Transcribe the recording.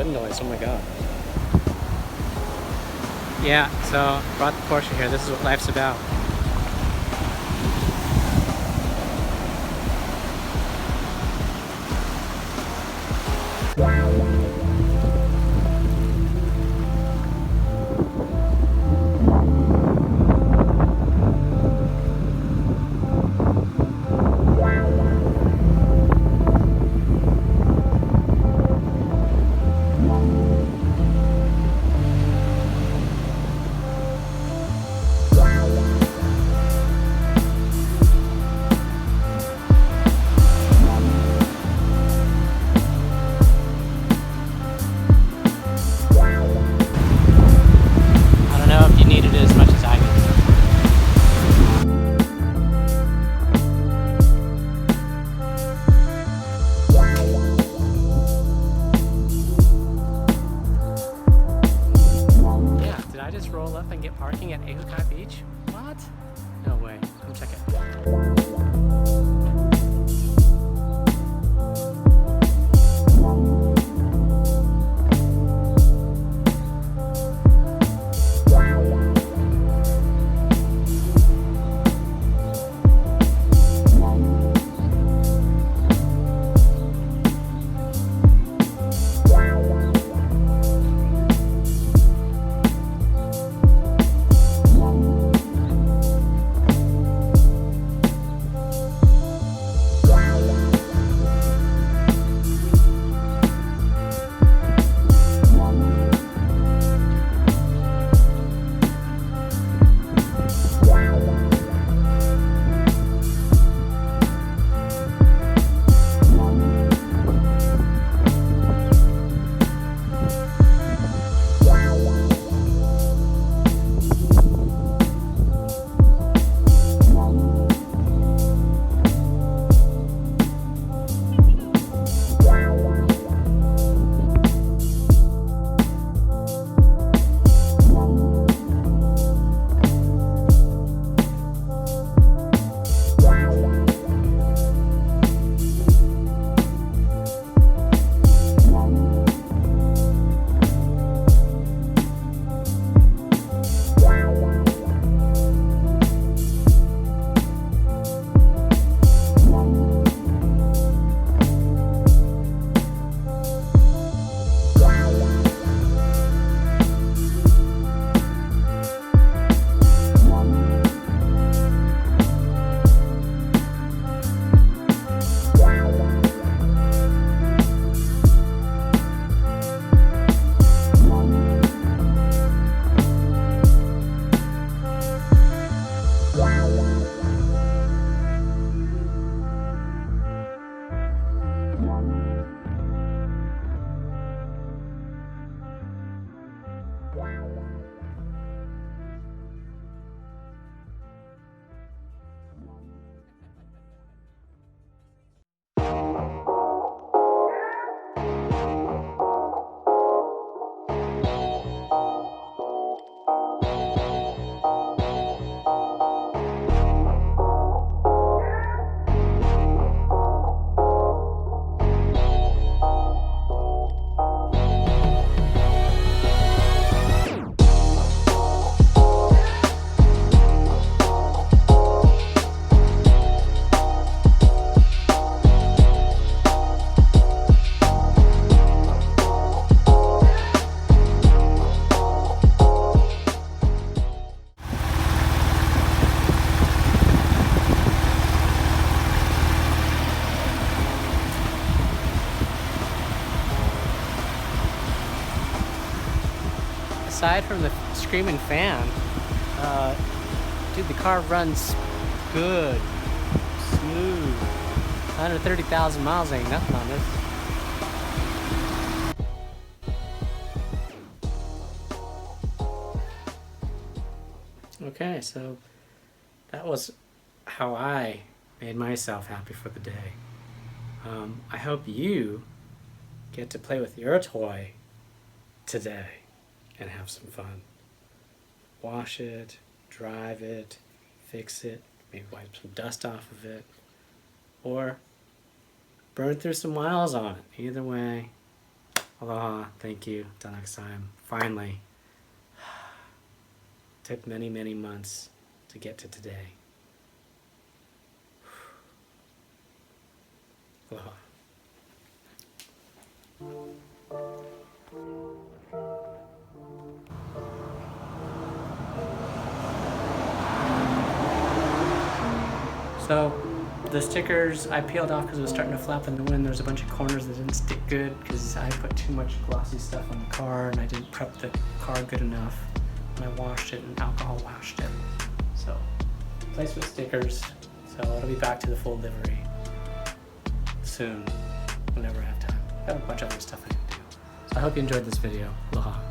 wind noise, oh my god. Yeah, so brought the Porsche here. This is what life's about. Roll up and get parking at ALoha Beach? What? No way. Come check it. Aside from the screaming fan, dude, the car runs good, smooth. 130,000 miles ain't nothing on this. Okay, so that was how I made myself happy for the day. I hope you get to play with your toy today and have some fun. Wash it, drive it, fix it, maybe wipe some dust off of it, or burn through some miles on it. Either way, Aloha. Thank you. Till next time. Finally. Took many, many months to get to today. Aloha. So the stickers I peeled off because it was starting to flap in the wind. There's a bunch of corners that didn't stick good because I put too much glossy stuff on the car and I didn't prep the car good enough. And I washed it and alcohol washed it. So replaced with stickers. So it'll be back to the full livery soon, whenever I have time. I have a bunch of other stuff I can do. So I hope you enjoyed this video. Aloha.